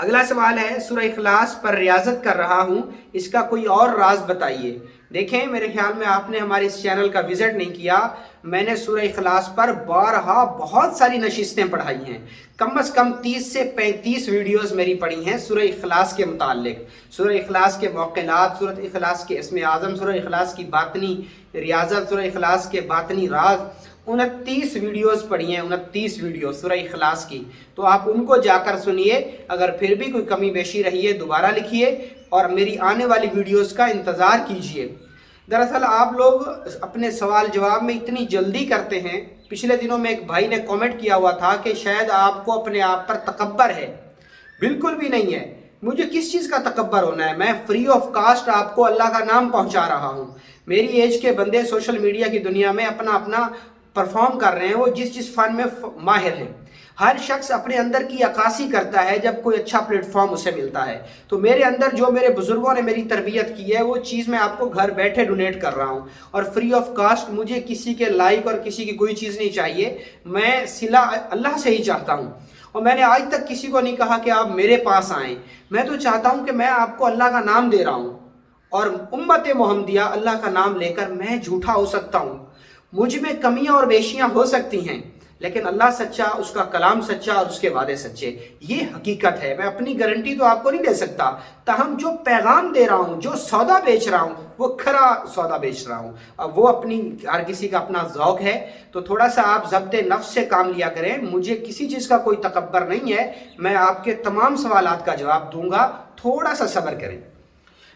اگلا سوال ہے سورہ اخلاص پر ریاضت کر رہا ہوں، اس کا کوئی اور راز بتائیے۔ دیکھیں میرے خیال میں آپ نے ہمارے اس چینل کا وزٹ نہیں کیا، میں نے سورہ اخلاص پر بارہا بہت ساری نشستیں پڑھائی ہیں، کم از کم 30 سے 35 ویڈیوز میری پڑھی ہیں سورہ اخلاص کے متعلق، سورہ اخلاص کے موقعات، سورہ اخلاص کے اسم اعظم، سورہ اخلاص کی باطنی ریاضت، سورہ اخلاص کے باطنی راز، 29 ویڈیوز پڑھی ہیں، 29 ویڈیوز سورہ اخلاص کی، تو آپ ان کو جا کر سنیے۔ اگر پھر بھی کوئی کمی بیشی رہی ہے دوبارہ لکھیے اور میری آنے والی ویڈیوز کا انتظار کیجیے۔ دراصل آپ لوگ اپنے سوال جواب میں اتنی جلدی کرتے ہیں، پچھلے دنوں میں ایک بھائی نے کامنٹ کیا ہوا تھا کہ شاید آپ کو اپنے آپ پر تکبر ہے، بالکل بھی نہیں ہے، مجھے کس چیز کا تکبر ہونا ہے، میں فری آف کاسٹ آپ کو اللہ کا نام پہنچا رہا ہوں۔ میری ایج کے بندے سوشل میڈیا کی دنیا میں اپنا پرفارم کر رہے ہیں، وہ جس فن میں ماہر ہیں، ہر شخص اپنے اندر کی عکاسی کرتا ہے جب کوئی اچھا پلیٹ فارم اسے ملتا ہے، تو میرے اندر جو میرے بزرگوں نے میری تربیت کی ہے وہ چیز میں آپ کو گھر بیٹھے ڈونیٹ کر رہا ہوں، اور فری آف کاسٹ مجھے کسی کے لائک اور کسی کی کوئی چیز نہیں چاہیے، میں صلہ اللہ سے ہی چاہتا ہوں، اور میں نے آج تک کسی کو نہیں کہا کہ آپ میرے پاس آئیں، میں تو چاہتا ہوں کہ میں آپ کو اللہ کا نام دے رہا ہوں، اور امت محمدیہ اللہ کا نام لے کر میں جھوٹا ہو سکتا ہوں، مجھ میں کمیاں اور بیشیاں ہو سکتی ہیں، لیکن اللہ سچا، اس کا کلام سچا اور اس کے وعدے سچے، یہ حقیقت ہے۔ میں اپنی گارنٹی تو آپ کو نہیں دے سکتا، تاہم جو پیغام دے رہا ہوں، جو سودا بیچ رہا ہوں، وہ کھرا سودا بیچ رہا ہوں، اب وہ ہر کسی کا اپنا ذوق ہے، تو تھوڑا سا آپ ضبط نفس سے کام لیا کریں، مجھے کسی چیز کا کوئی تکبر نہیں ہے، میں آپ کے تمام سوالات کا جواب دوں گا، تھوڑا سا صبر کریں۔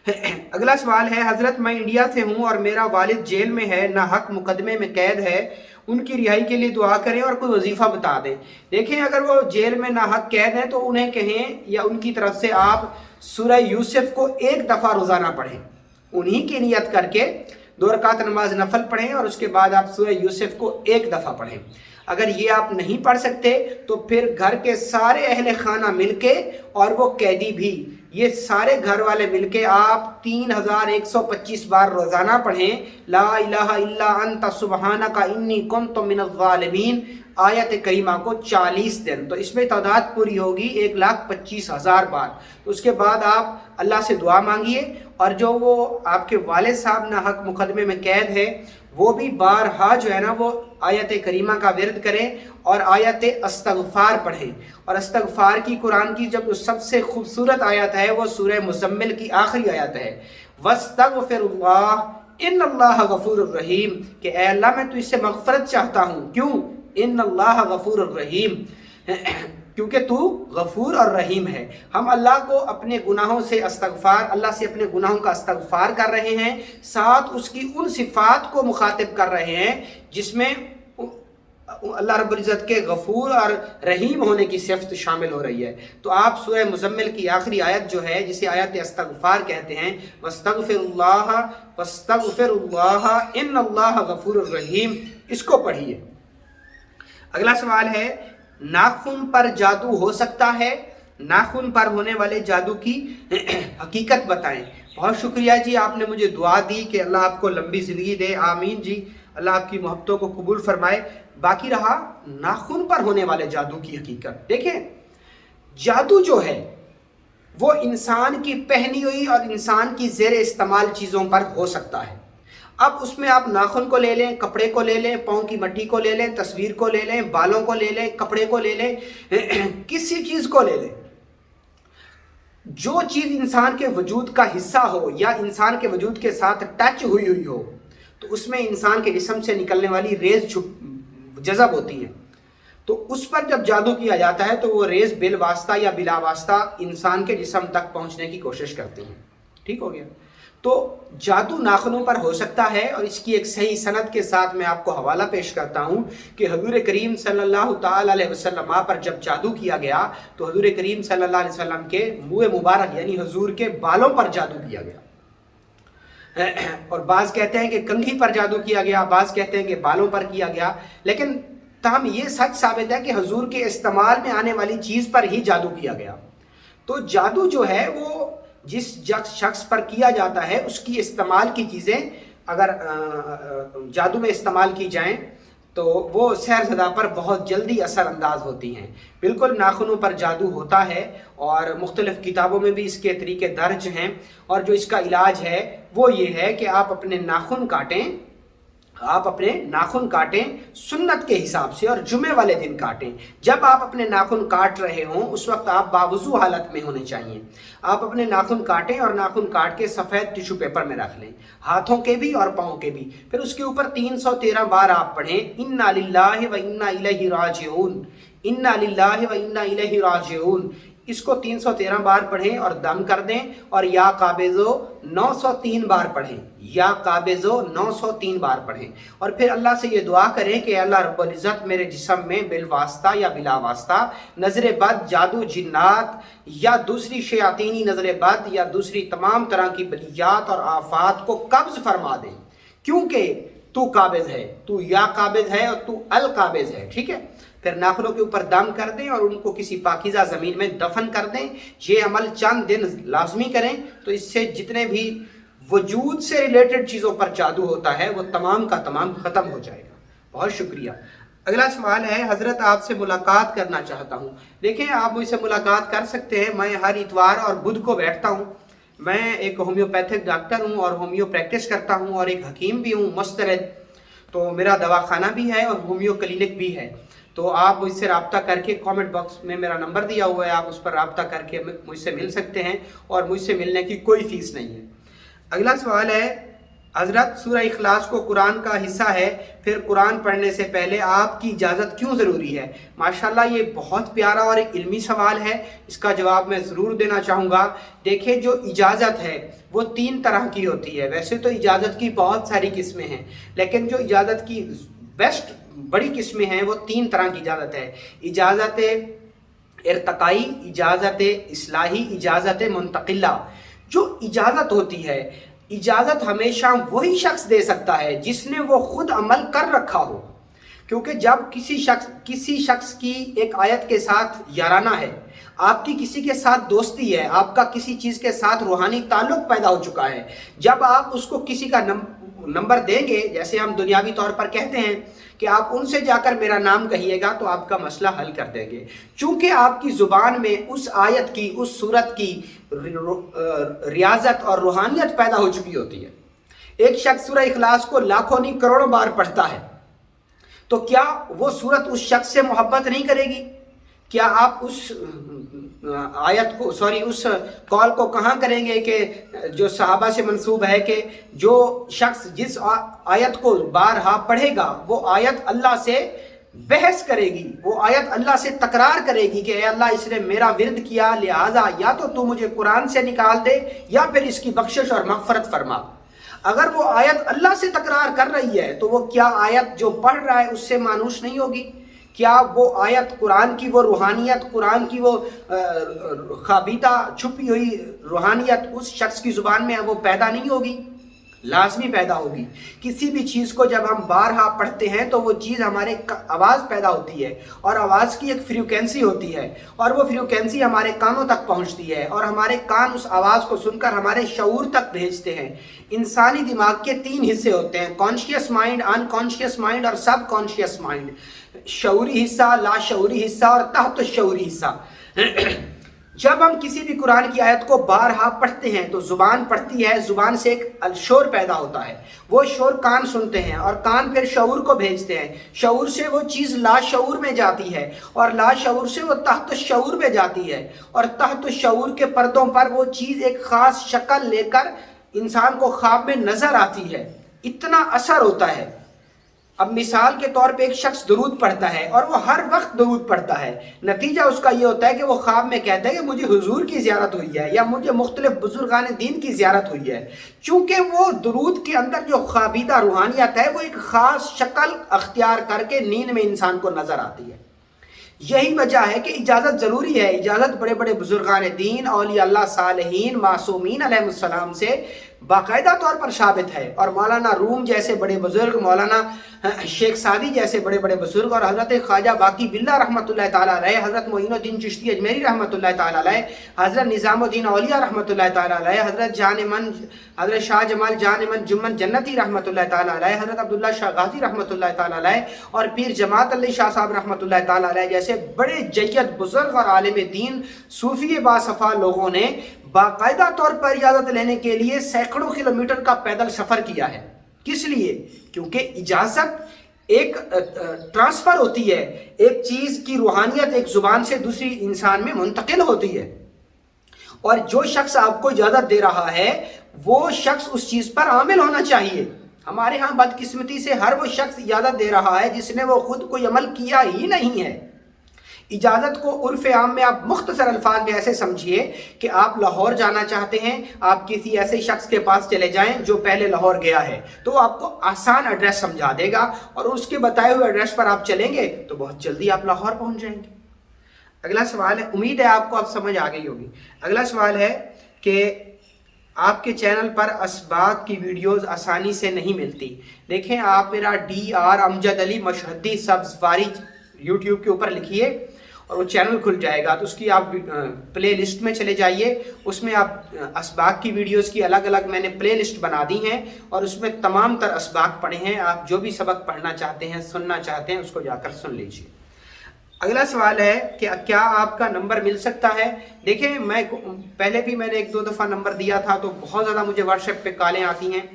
اگلا سوال ہے حضرت میں انڈیا سے ہوں اور میرا والد جیل میں ہے، ناحق مقدمے میں قید ہے، ان کی رہائی کے لیے دعا کریں اور کوئی وظیفہ بتا دیں۔ دیکھیں اگر وہ جیل میں ناحق قید ہیں تو انہیں کہیں یا ان کی طرف سے آپ سورہ یوسف کو ایک دفعہ روزانہ پڑھیں، انہی کی نیت کر کے 2 رکعت نماز نفل پڑھیں اور اس کے بعد آپ سورہ یوسف کو ایک دفعہ پڑھیں۔ اگر یہ آپ نہیں پڑھ سکتے تو پھر گھر کے سارے اہل خانہ مل کے اور وہ قیدی بھی، یہ سارے گھر والے مل کے آپ 3125 بار روزانہ پڑھیں، لا الہ الا انت سبحانک انی کنت من الظالمین، آیت کریمہ کو 40 دن، تو اس میں تعداد پوری ہوگی 1,25,000 بار۔ تو اس کے بعد آپ اللہ سے دعا مانگیے، اور جو وہ آپ کے والد صاحب ناحق مقدمے میں قید ہے وہ بھی بارہا جو ہے نا وہ آیت کریمہ کا ورد کریں اور آیت استغفار پڑھیں، اور استغفار کی قرآن کی جب سب سے خوبصورت آیت ہے وہ سورہ مزمل کی آخری آیت ہے، وَاسْتَغْفِرُ اللَّهَ اِنَّ اللَّهَ غَفُورٌ الرحیم، کہ اے اللہ میں تو اس سے مغفرت چاہتا ہوں، کیوں؟ اِنَّ اللَّهَ غَفُورٌ الرحیم، کیونکہ تو غفور اور رحیم ہے۔ ہم اللہ کو اپنے گناہوں سے اللہ سے اپنے گناہوں کا استغفار کر رہے ہیں، ساتھ اس کی ان صفات کو مخاطب کر رہے ہیں جس میں اللہ رب العزت کے غفور اور رحیم ہونے کی صفت شامل ہو رہی ہے۔ تو آپ سورہ مزمل کی آخری آیت جو ہے جسے آیت استغفار کہتے ہیں، وَاسْتَغْفِرُ اللَّهَ إِنَّ اللَّهَ غَفُورٌ الرحیم، اس کو پڑھیے۔ اگلا سوال ہے ناخن پر جادو ہو سکتا ہے؟ ناخن پر ہونے والے جادو کی حقیقت بتائیں۔ بہت شکریہ جی، آپ نے مجھے دعا دی کہ اللہ آپ کو لمبی زندگی دے، آمین جی، اللہ آپ کی محبتوں کو قبول فرمائے۔ باقی رہا ناخن پر ہونے والے جادو کی حقیقت۔ دیکھیں جادو جو ہے وہ انسان کی پہنی ہوئی اور انسان کی زیر استعمال چیزوں پر ہو سکتا ہے۔ اب اس میں آپ ناخن کو لے لیں، کپڑے کو لے لیں، پاؤں کی مٹی کو لے لیں، تصویر کو لے لیں، بالوں کو لے لیں، کپڑے کو لے لیں، کسی چیز کو لے لیں، جو چیز انسان کے وجود کا حصہ ہو یا انسان کے وجود کے ساتھ ٹچ ہوئی ہو، تو اس میں انسان کے جسم سے نکلنے والی ریز جذب ہوتی ہیں، تو اس پر جب جادو کیا جاتا ہے تو وہ ریز بال واسطہ یا بلا واسطہ انسان کے جسم تک پہنچنے کی کوشش کرتی ہیں۔ ٹھیک ہو گیا؟ تو جادو ناخنوں پر ہو سکتا ہے، اور اس کی ایک صحیح سند کے ساتھ میں آپ کو حوالہ پیش کرتا ہوں کہ حضور کریم صلی اللہ تعالی علیہ وسلم پر جب جادو کیا گیا تو حضور کریم صلی اللہ علیہ وسلم کے منہ مبارک یعنی حضور کے بالوں پر جادو کیا گیا، اور بعض کہتے ہیں کہ کنگھی پر جادو کیا گیا، بعض کہتے ہیں کہ بالوں پر کیا گیا، لیکن تاہم یہ سچ ثابت ہے کہ حضور کے استعمال میں آنے والی چیز پر ہی جادو کیا گیا۔ تو جادو جو ہے وہ جس شخص پر کیا جاتا ہے اس کی استعمال کی چیزیں اگر جادو میں استعمال کی جائیں تو وہ سحر زدہ پر بہت جلدی اثر انداز ہوتی ہیں۔ بالکل ناخنوں پر جادو ہوتا ہے، اور مختلف کتابوں میں بھی اس کے طریقے درج ہیں، اور جو اس کا علاج ہے وہ یہ ہے کہ آپ اپنے ناخن کاٹیں سنت کے حساب سے، اور جمعے والے دن کاٹیں۔ جب آپ اپنے ناخن کاٹ رہے ہوں اس وقت آپ باوضو حالت میں ہونے چاہیے۔ آپ اپنے ناخن کاٹیں اور ناخن کاٹ کے سفید ٹیشو پیپر میں رکھ لیں، ہاتھوں کے بھی اور پاؤں کے بھی۔ پھر اس کے اوپر 313 بار آپ پڑھیں انا للہ و انا الیہ راجعون، انا للہ و انا الیہ راجعون۔ اس کو 313 بار پڑھیں اور دم کر دیں، اور یا قابضو 903 بار پڑھیں، یا قابضو 903 بار پڑھیں، اور پھر اللہ سے یہ دعا کریں کہ اللہ رب العزت میرے جسم میں بالواسطہ یا بلا واسطہ نظر بد، جادو، جنات یا دوسری شیاطینی نظر بد یا دوسری تمام طرح کی بلیات اور آفات کو قبض فرما دیں، کیونکہ تو قابض ہے، تو یا قابض ہے اور تو القابض ہے، ٹھیک ہے۔ پھر ناخنوں کے اوپر دم کر دیں اور ان کو کسی پاکیزہ زمین میں دفن کر دیں۔ یہ عمل چند دن لازمی کریں، تو اس سے جتنے بھی وجود سے ریلیٹڈ چیزوں پر جادو ہوتا ہے وہ تمام کا تمام ختم ہو جائے گا۔ بہت شکریہ۔ اگلا سوال ہے، حضرت آپ سے ملاقات کرنا چاہتا ہوں۔ دیکھیں آپ مجھ سے ملاقات کر سکتے ہیں، میں ہر اتوار اور بدھ کو بیٹھتا ہوں۔ میں ایک ہومیوپیتھک ڈاکٹر ہوں اور ہومیو پریکٹس کرتا ہوں، اور ایک حکیم بھی ہوں مسترد، تو میرا دواخانہ بھی ہے اور ہومیو کلینک بھی ہے۔ تو آپ مجھ سے رابطہ کر کے، کامنٹ باکس میں میرا نمبر دیا ہوا ہے، آپ اس پر رابطہ کر کے مجھ سے مل سکتے ہیں، اور مجھ سے ملنے کی کوئی فیس نہیں ہے۔ اگلا سوال ہے، حضرت سورہ اخلاص کو قرآن کا حصہ ہے، پھر قرآن پڑھنے سے پہلے آپ کی اجازت کیوں ضروری ہے؟ ماشاءاللہ یہ بہت پیارا اور ایک علمی سوال ہے، اس کا جواب میں ضرور دینا چاہوں گا۔ دیکھیں جو اجازت ہے وہ 3 طرح کی ہوتی ہے۔ ویسے تو اجازت کی بہت ساری قسمیں ہیں، لیکن جو اجازت کی بیسٹ بڑی قسمیں ہیں وہ 3 طرح کی اجازت ہے۔ اجازت ارتقائی، اجازت اصلاحی، اجازت منتقلہ۔ جو اجازت ہوتی ہے، اجازت ہمیشہ وہی شخص دے سکتا ہے جس نے وہ خود عمل کر رکھا ہو، کیونکہ جب کسی شخص کی ایک آیت کے ساتھ یارانہ ہے، آپ کی کسی کے ساتھ دوستی ہے، آپ کا کسی چیز کے ساتھ روحانی تعلق پیدا ہو چکا ہے، جب آپ اس کو کسی کا نمبر دیں گے، جیسے ہم دنیاوی طور پر کہتے ہیں کہ آپ ان سے جا کر میرا نام کہیے گا تو آپ کا مسئلہ حل کر دیں گے، چونکہ آپ کی زبان میں اس آیت کی، اس سورت کی ریاضت اور روحانیت پیدا ہو چکی ہوتی ہے۔ ایک شخص سورہ اخلاص کو لاکھوں نہیں کروڑوں بار پڑھتا ہے، تو کیا وہ سورت اس شخص سے محبت نہیں کرے گی؟ کیا آپ اس آیت کو اس قول کو کہاں کریں گے کہ جو صحابہ سے منسوب ہے کہ جو شخص جس آیت کو بارہا پڑھے گا وہ آیت اللہ سے بحث کرے گی، وہ آیت اللہ سے تکرار کرے گی کہ اے اللہ اس نے میرا ورد کیا، لہٰذا یا تو مجھے قرآن سے نکال دے یا پھر اس کی بخشش اور مغفرت فرما۔ اگر وہ آیت اللہ سے تکرار کر رہی ہے تو وہ کیا آیت جو پڑھ رہا ہے اس سے مانوس نہیں ہوگی؟ کیا وہ آیت قرآن کی وہ روحانیت، قرآن کی وہ خابیدہ چھپی ہوئی روحانیت اس شخص کی زبان میں وہ پیدا نہیں ہوگی؟ لازمی پیدا ہوگی۔ کسی بھی چیز کو جب ہم بارہا پڑھتے ہیں تو وہ چیز ہمارے آواز پیدا ہوتی ہے، اور آواز کی ایک فریکوینسی ہوتی ہے، اور وہ فریکوینسی ہمارے کانوں تک پہنچتی ہے، اور ہمارے کان اس آواز کو سن کر ہمارے شعور تک بھیجتے ہیں۔ انسانی دماغ کے 3 حصے ہوتے ہیں، کانشیس مائنڈ، ان کانشیس مائنڈ اور سب کانشیس مائنڈ۔ شعوری حصہ، لا شعوری حصہ اور تحت شعوری حصہ۔ جب ہم کسی بھی قرآن کی آیت کو بارہا پڑھتے ہیں تو زبان پڑھتی ہے، زبان سے ایک شور پیدا ہوتا ہے، وہ شور کان سنتے ہیں، اور کان پھر شعور کو بھیجتے ہیں، شعور سے وہ چیز لا شعور میں جاتی ہے، اور لا شعور سے وہ تحت شعور میں جاتی ہے، اور تحت شعور کے پردوں پر وہ چیز ایک خاص شکل لے کر انسان کو خواب میں نظر آتی ہے۔ اتنا اثر ہوتا ہے۔ اب مثال کے طور پہ ایک شخص درود پڑھتا ہے اور وہ ہر وقت درود پڑھتا ہے، نتیجہ اس کا یہ ہوتا ہے کہ وہ خواب میں کہتا ہے کہ مجھے حضور کی زیارت ہوئی ہے یا مجھے مختلف بزرگان دین کی زیارت ہوئی ہے، چونکہ وہ درود کے اندر جو خوابیدہ روحانیت ہے وہ ایک خاص شکل اختیار کر کے نیند میں انسان کو نظر آتی ہے۔ یہی وجہ ہے کہ اجازت ضروری ہے۔ اجازت بڑے بڑے بزرگان دین، اولیاء اللہ، صالحین، معصومین علیہ السلام سے باقاعدہ طور پر ثابت ہے، اور مولانا روم جیسے بڑے بزرگ، مولانا شیخ سعدی جیسے بڑے بڑے بزرگ، اور حضرت خواجہ باقی باللہ رحمۃ اللہ تعالیٰ علیہ، حضرت معین الدین چشتی اجمیری رحمۃ اللہ تعالیٰ علیہ، حضرت نظام الدین اولیاء رحمۃ اللہ تعالیٰ علیہ، حضرت شاہ جمال جان من جمن جنتی رحمۃ اللہ تعالیٰ علیہ، حضرت عبداللہ شاہ غازی رحمۃ اللہ تعالیٰ علیہ، اور پیر جماعت علی شاہ صاحب رحمۃ اللہ تعالیٰ علیہ جیسے بڑے جید بزرگ اور عالم دین صوفی باصفا لوگوں نے باقاعدہ طور پر اجازت لینے کے لیے سینکڑوں کلومیٹر کا پیدل سفر کیا ہے۔ کس لیے؟ کیونکہ اجازت ایک ٹرانسفر ہوتی ہے، ایک چیز کی روحانیت ایک زبان سے دوسری انسان میں منتقل ہوتی ہے، اور جو شخص آپ کو اجازت دے رہا ہے وہ شخص اس چیز پر عامل ہونا چاہیے۔ ہمارے ہاں بدقسمتی سے ہر وہ شخص اجازت دے رہا ہے جس نے وہ خود کوئی عمل کیا ہی نہیں ہے۔ اجازت کو عرف عام میں آپ مختصر الفاظ میں ایسے سمجھیے کہ آپ لاہور جانا چاہتے ہیں، آپ کسی ایسے شخص کے پاس چلے جائیں جو پہلے لاہور گیا ہے، تو وہ آپ کو آسان ایڈریس سمجھا دے گا، اور اس کے بتائے ہوئے ایڈریس پر آپ چلیں گے تو بہت جلدی آپ لاہور پہنچ جائیں گے۔ اگلا سوال ہے، امید ہے آپ کو اب سمجھ آ گئی ہوگی۔ اگلا سوال ہے کہ آپ کے چینل پر اسباق کی ویڈیوز آسانی سے نہیں ملتی۔ دیکھیں، آپ میرا DR امجد علی مشہدی سبزواری یوٹیوب کے اوپر لکھیے اور وہ چینل کھل جائے گا، تو اس کی آپ پلے لسٹ میں چلے جائیے، اس میں آپ اسباق کی ویڈیوز کی الگ الگ میں نے پلے لسٹ بنا دی ہیں، اور اس میں تمام تر اسباق پڑھے ہیں۔ آپ جو بھی سبق پڑھنا چاہتے ہیں، سننا چاہتے ہیں، اس کو جا کر سن لیجیے۔ اگلا سوال ہے کہ کیا آپ کا نمبر مل سکتا ہے؟ دیکھیں، میں پہلے بھی میں نے 1-2 دفعہ نمبر دیا تھا، تو بہت زیادہ مجھے واٹس ایپ پہ کالیں آتی ہیں۔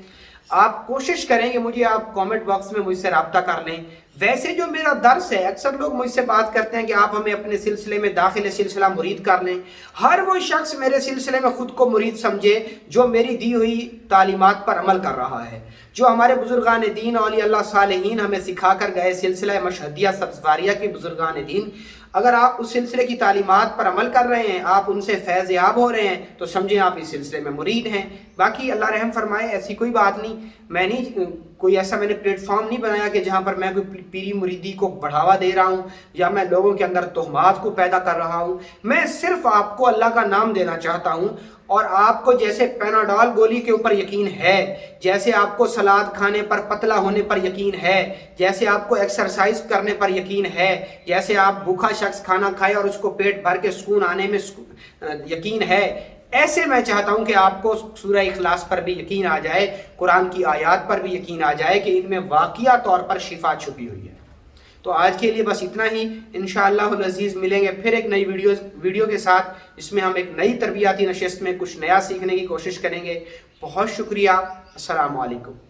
آپ کوشش کریں کہ مجھے آپ کامنٹ باکس میں مجھ سے رابطہ کر لیں۔ ویسے جو میرا درس ہے، اکثر لوگ مجھ سے بات کرتے ہیں کہ آپ ہمیں اپنے سلسلے میں داخل سلسلہ مرید کر لیں۔ ہر وہ شخص میرے سلسلے میں خود کو مرید سمجھے جو میری دی ہوئی تعلیمات پر عمل کر رہا ہے، جو ہمارے بزرگان دین اولیاء اللہ صالحین ہمیں سکھا کر گئے، سلسلہ مشہدیہ سبزواریہ کے بزرگان دین۔ اگر آپ اس سلسلے کی تعلیمات پر عمل کر رہے ہیں، آپ ان سے فیض یاب ہو رہے ہیں، تو سمجھیں آپ اس سلسلے میں مرید ہیں۔ باقی اللہ رحم فرمائے، ایسی کوئی بات نہیں، میں نہیں کوئی ایسا میں نے پلیٹ فارم نہیں بنایا کہ جہاں پر میں کوئی پیری مریدی کو بڑھاوا دے رہا ہوں یا میں لوگوں کے اندر تہمات کو پیدا کر رہا ہوں۔ میں صرف آپ کو اللہ کا نام دینا چاہتا ہوں، اور آپ کو جیسے پیناڈول گولی کے اوپر یقین ہے، جیسے آپ کو سلاد کھانے پر پتلا ہونے پر یقین ہے، جیسے آپ کو ایکسرسائز کرنے پر یقین ہے، جیسے آپ بھوکا شخص کھانا کھائے اور اس کو پیٹ بھر کے سکون آنے میں یقین ہے، ایسے میں چاہتا ہوں کہ آپ کو سورہ اخلاص پر بھی یقین آ جائے، قرآن کی آیات پر بھی یقین آ جائے کہ ان میں واقعہ طور پر شفا چھپی ہوئی ہے۔ تو آج کے لیے بس اتنا ہی، انشاءاللہ العزیز ملیں گے پھر ایک نئی ویڈیو کے ساتھ، اس میں ہم ایک نئی تربیاتی نشست میں کچھ نیا سیکھنے کی کوشش کریں گے۔ بہت شکریہ، السلام علیکم۔